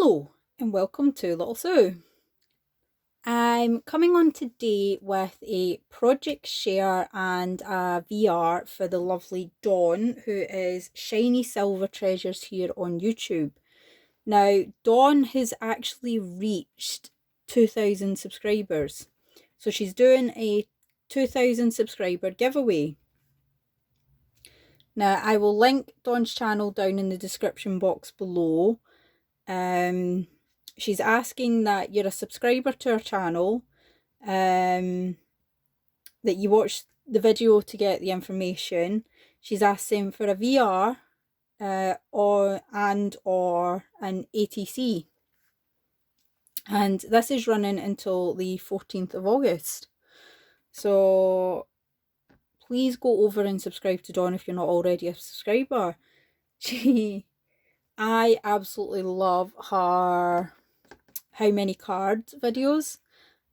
Hello and welcome to Little Sue. I'm coming on today with a project share and a VR for the lovely Dawn, who is Shiny Silver Treasures here on YouTube. Now, Dawn has actually reached 2,000 subscribers. So she's doing a 2,000 subscriber giveaway. Now, I will link Dawn's channel down in the description box below. She's asking that you're a subscriber to her channel, that you watch the video to get the information. She's asking for a VR or an ATC. And this is running until the 14th of August. So please go over and subscribe to Dawn if you're not already a subscriber. I absolutely love her how many cards videos.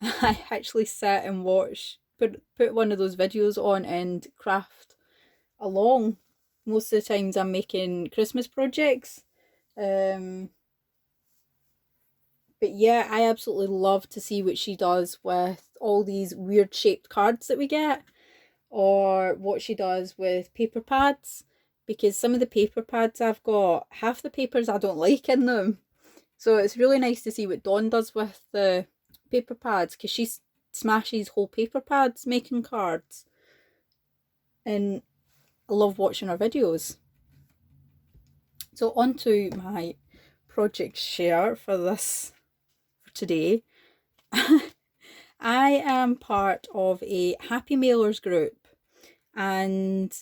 I actually sit and watch, put one of those videos on and craft along. Most of the times I'm making Christmas projects. But yeah, I absolutely love to see what she does with all these weird shaped cards that we get, or what she does with paper pads, because some of the paper pads I've got, half the papers I don't like in them. So it's really nice to see what Dawn does with the paper pads, because she smashes whole paper pads making cards. And I love watching her videos. So on to my project share for today. I am part of a Happy Mailers group, and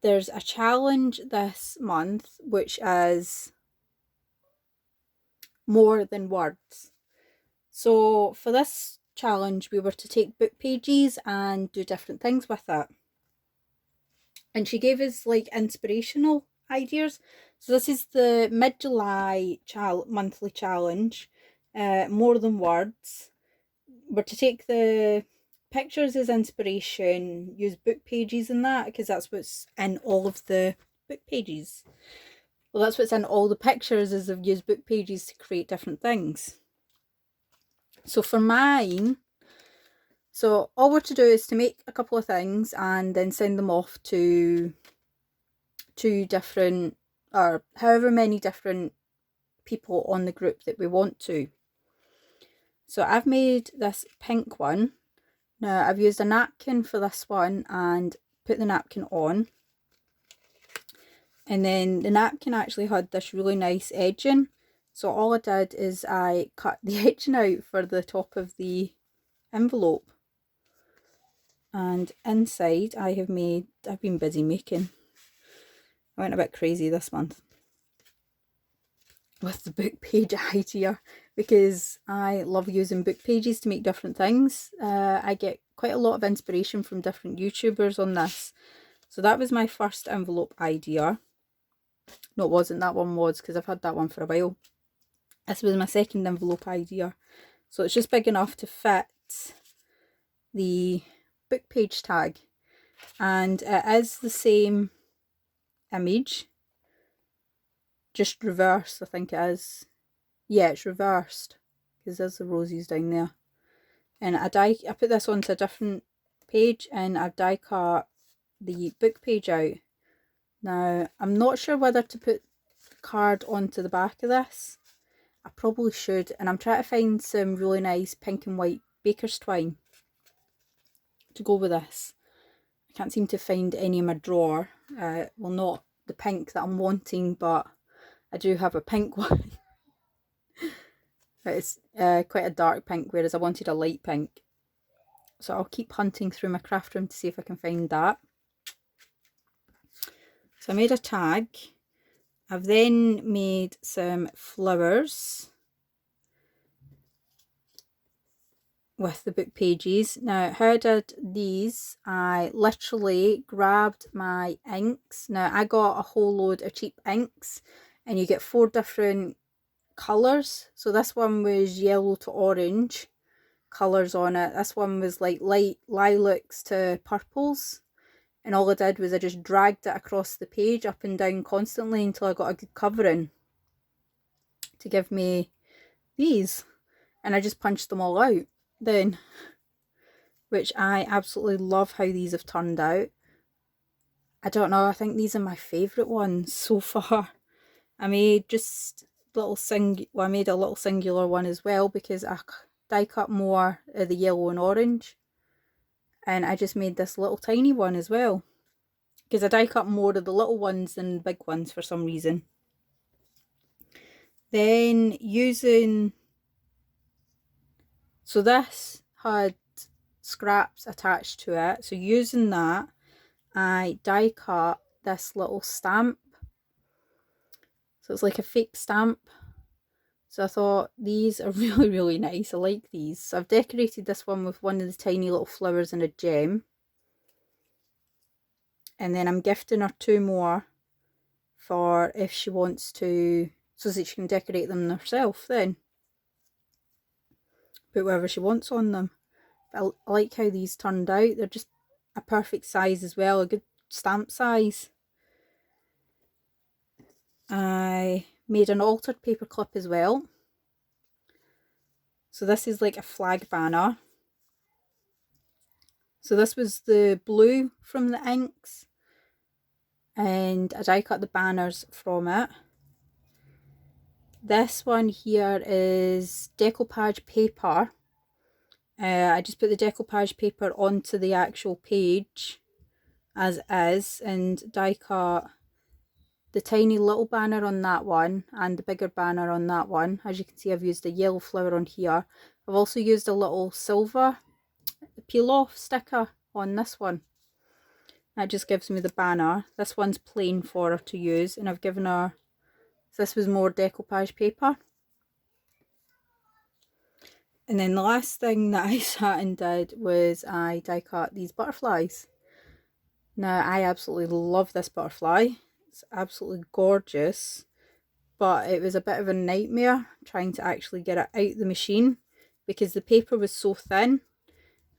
there's a challenge this month which is more than words. So for this challenge we were to take book pages and do different things with it, and she gave us like inspirational ideas. So this is the mid-July monthly challenge, more than words. We're to take the pictures as inspiration, use book pages in that, because that's what's in all of the book pages. Well, that's what's in all the pictures, is they've used book pages to create different things. So for mine, so all we're to do is to make a couple of things and then send them off to two different, or however many different people on the group that we want to. So I've made this pink one. Now I've used a napkin for this one and put the napkin on. And then the napkin actually had this really nice edging. So all I did is I cut the edging out for the top of the envelope. And inside I've been busy making. I went a bit crazy this month with the book page idea, because I love using book pages to make different things. I get quite a lot of inspiration from different YouTubers on this. So that was my first envelope idea. No, it wasn't. That one was, because I've had that one for a while. This was my second envelope idea. So it's just big enough to fit the book page tag. And it is the same image, just reversed, I think it is. Yeah, it's reversed, because there's the roses down there. And I put this onto a different page, and I've die cut the book page out. Now, I'm not sure whether to put the card onto the back of this. I probably should, and I'm trying to find some really nice pink and white baker's twine to go with this. I can't seem to find any in my drawer. Well, not the pink that I'm wanting, but I do have a pink one. But it's quite a dark pink, whereas I wanted a light pink. So I'll keep hunting through my craft room to see if I can find that. So I made a tag. I've then made some flowers with the book pages. Now, how I did these, I literally grabbed my inks. Now, I got a whole load of cheap inks, and you get 4 different colours. So this one was yellow to orange colours on it. This one was like light lilacs to purples. And all I did was I just dragged it across the page up and down constantly until I got a good covering to give me these, and I just punched them all out then, which I absolutely love how these have turned out. I don't know, I think these are my favourite ones so far. I made just I made a little singular one as well because I die cut more of the yellow and orange, and I just made this little tiny one as well because I die cut more of the little ones than the big ones for some reason. Then so this had scraps attached to it, so using that I die cut this little stamp. So it's like a fake stamp. So I thought these are really nice. I like these. So I've decorated this one with one of the tiny little flowers and a gem. And then I'm gifting her 2 more for if she wants to, so that she can decorate them herself then. Put whatever she wants on them. But I like how these turned out. They're just a perfect size as well, a good stamp size. I made an altered paper clip as well. So this is like a flag banner. So this was the blue from the inks, and I die cut the banners from it. This one here is decoupage paper. I just put the decoupage paper onto the actual page as is and die cut the tiny little banner on that one and the bigger banner on that one. As you can see, I've used a yellow flower on here. I've also used a little silver peel off sticker on this one. That just gives me the banner. This one's plain for her to use, and I've given her, this was more decoupage paper. And then the last thing that I sat and did was I die cut these butterflies. Now I absolutely love this butterfly. It's absolutely gorgeous, but it was a bit of a nightmare trying to actually get it out the machine because the paper was so thin.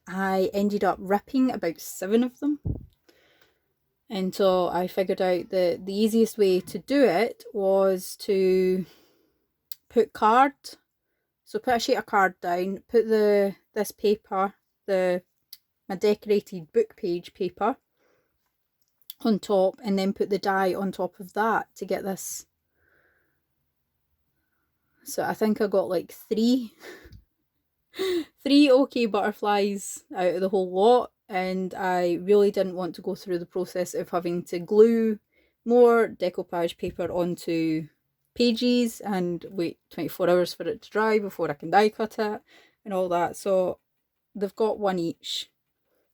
I ended up ripping about 7 of them. And so I figured out that the easiest way to do it was to put card. So put a sheet of card down, put this paper, my decorated book page paper on top, and then put the die on top of that to get this. So I think I got like 3 OK butterflies out of the whole lot, and I really didn't want to go through the process of having to glue more decoupage paper onto pages and wait 24 hours for it to dry before I can die cut it and all that. So they've got 1 each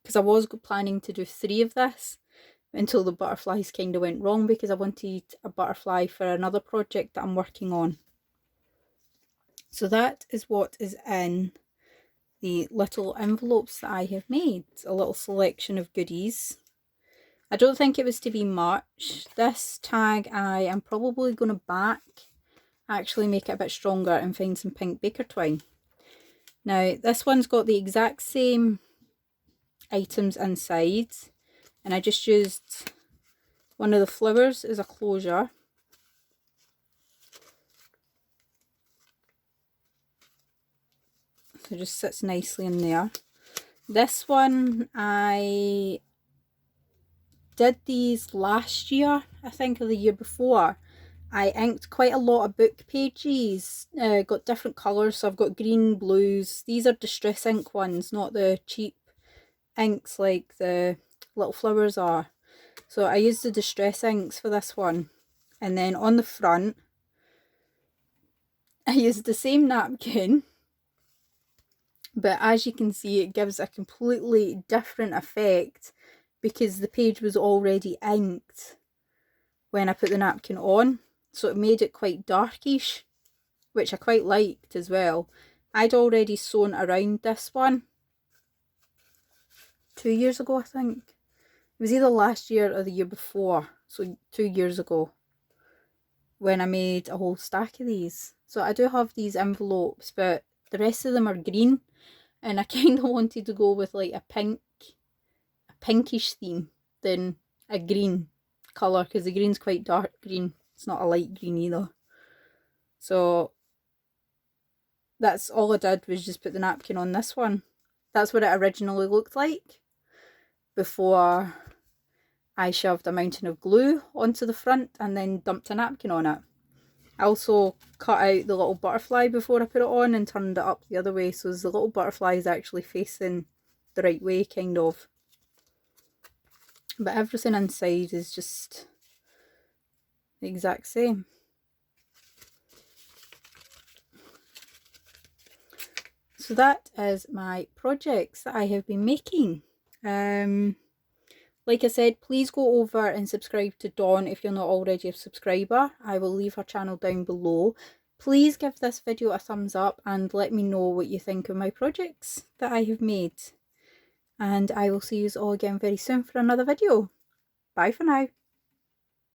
because I was planning to do 3 of this until the butterflies kind of went wrong because I wanted a butterfly for another project that I'm working on. So that is what is in the little envelopes that I have made. A little selection of goodies. I don't think it was to be much. This tag I am probably going to actually make it a bit stronger and find some pink baker twine. Now this one's got the exact same items inside, and I just used one of the flowers as a closure. So it just sits nicely in there. This one, I did these last year, I think, or the year before. I inked quite a lot of book pages, got different colours, so I've got green, blues. These are distress ink ones, not the cheap inks like the little flowers are. So I used the distress inks for this one. And then on the front, I used the same napkin, but as you can see, it gives a completely different effect because the page was already inked when I put the napkin on. So it made it quite darkish, which I quite liked as well. I'd already sewn around this one 2 years ago, I think. It was either last year or the year before, so 2 years ago, when I made a whole stack of these. So I do have these envelopes, but the rest of them are green, and I kind of wanted to go with like a pinkish theme than a green colour, because the green's quite dark green. It's not a light green either. So that's all I did, was just put the napkin on this one. That's what it originally looked like before I shoved a mountain of glue onto the front and then dumped a napkin on it. I also cut out the little butterfly before I put it on and turned it up the other way, so the little butterfly is actually facing the right way, kind of. But everything inside is just the exact same. So that is my projects that I have been making. Like I said, please go over and subscribe to Dawn if you're not already a subscriber. I will leave her channel down below. Please give this video a thumbs up and let me know what you think of my projects that I have made. And I will see you all again very soon for another video. Bye for now.